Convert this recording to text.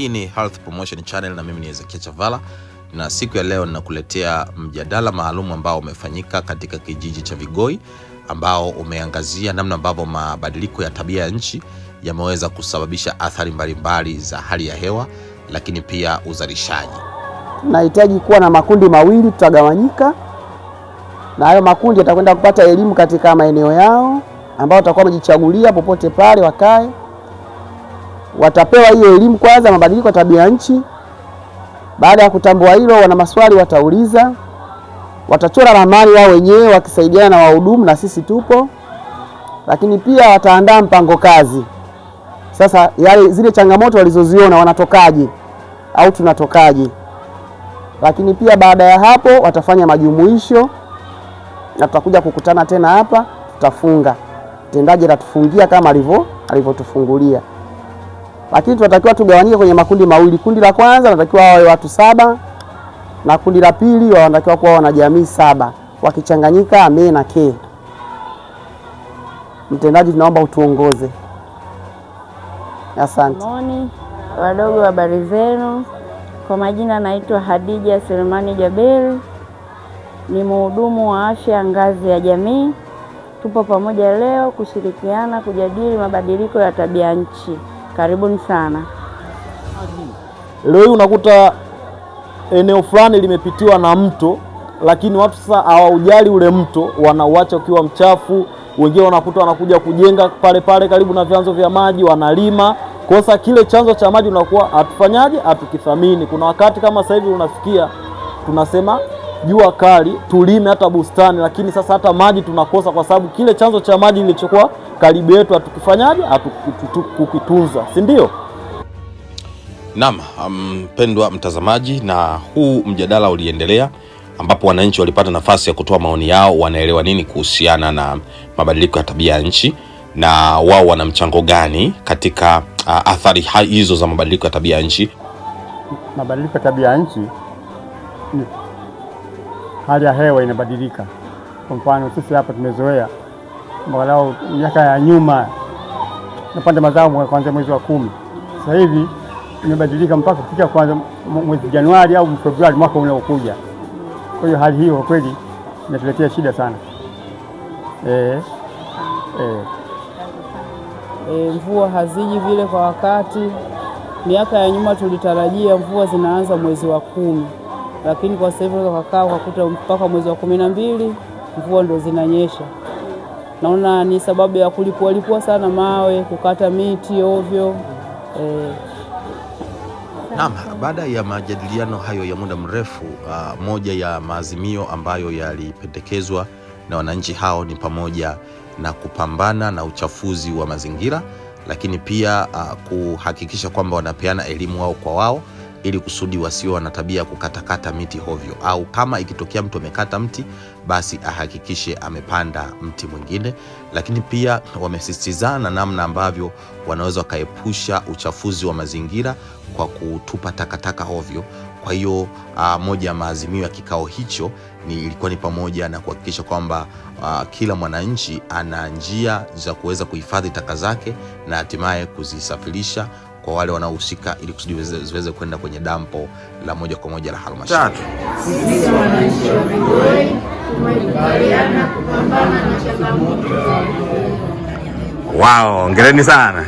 Hii ni Health Promotion Channel na mimi ni Ezekiel Chavala, na siku ya leo ninakuletea mjadala maalum ambao umefanyika katika kijiji cha Vigoi, ambao umeangazia namna ambavyo mabadiliko ya tabia ya nchi yameweza kusababisha athari mbalimbali za hali ya hewa, lakini pia uzalishaji. Tunahitaji kuwa na makundi mawili, tutagawanyika na hayo makundi yatakwenda kupata elimu katika maeneo yao ambao watakuwa wamejichagulia popote pale wakae. Watapewa hiyo elimu kwanza, mabadiliko ya tabia nchi. Baada ya kutambua hilo, wana maswali watauliza, watachora ramani wao wenyewe wakisaidiana na wahudumu, na sisi tupo. Lakini pia wataandaa mpango kazi. Sasa zile changamoto walizoziona wanatokaje au tunatokaje. Lakini pia baada ya hapo watafanya majumuisho na tutakuja kukutana tena hapa, tutafunga. Mtendaji atatufungia kama alivyotufungulia. Lakini tunatakiwa tugawanyike kwenye makundi mawili. Kundi la kwanza tunatakiwa wawe watu 7 na kundi la pili wanatakiwa kuwa wanajamii 7 wakichanganyika ame na ke. Mtendaji, tunaomba utuongoze. Asante. Moni, wadogo, habari zenu? Kwa majina naitwa Hadija Selemani Jaberi. Ni mhudumu wa afya ngazi ya jamii. Tupo pamoja leo kushirikiana kujadili mabadiliko ya tabia nchi. Karibuni sana. Leo hii unakuta eneo fulani limepitiwa na mto, lakini watu sasa hawaujali ule mto, wanauacha ukiwa mchafu. Wengine wanakuta wanakuja kujenga pale pale karibu na vyanzo vya maji, wanalima. Kwa sasa kile chanzo cha maji unakuwa hatufanyaje, hatukithamini. Kuna wakati kama sasa hivi unafikia tunasema jua kali tulime hata bustani, lakini sasa hata maji tunakosa kwa sababu kile chanzo cha maji kilichokuwa karibu yetu hatukifanyaje, hatukukitunza, si ndio? Naam, mpendwa mtazamaji, na huu mjadala uliendelea ambapo wananchi walipata nafasi ya kutoa maoni yao, wanaelewa nini kuhusiana na mabadiliko ya tabia ya nchi na wao wana mchango gani katika athari hizo za mabadiliko ya tabia ya nchi. Mabadiliko ya tabia ya nchi ni hali ya hewa inabadilika. Kwa mfano sisi hapa tumezoea angalau miaka ya nyuma napanda mazao kuanzia mwezi wa 10. Sasa hivi imebadilika mpaka kufika kwanza mwezi Januari au Februari mwaka unaokuja. Kwa hiyo hali hiyo kwa kweli inatuletea shida sana. Mvua haziji vile kwa wakati. Miaka ya nyuma tulitarajia mvua zinaanza mwezi wa 10, lakini kwa sasa hivi ukakuta mpaka mwezi wa 12 mvua ndo zinanyesha. Naona ni sababu ya kulipua sana mawe, kukata miti ovyo. Naam, baada ya majadiliano hayo ya muda mrefu, moja ya maazimio ambayo yalipendekezwa na wananchi hao ni pamoja na kupambana na uchafuzi wa mazingira, lakini pia kuhakikisha kwamba wanapeana elimu wao kwa wao ili kusudi wasiwe wana tabia kukatakata miti hovyo, au kama ikitokea mtu amekata mti basi ahakikishe amepanda mti mwingine. Lakini pia wamesisitizana namna ambavyo wanaweza kaepusha uchafuzi wa mazingira kwa kutupa takataka hovyo. Kwa hiyo moja ya maazimio ya kikao hicho ilikuwa ni pamoja na kuhakikisha kwamba kila mwananchi ana njia za kuweza kuhifadhi taka zake na hatimaye kuzisafirisha kwa wale wanaohusika ili kusudi ziweze kwenda kwenye dampo la moja kwa moja la halmashauri. Sisi wananchi wa Vigoi tumekubaliana kupambana na changamoto. Wow, hongereni sana.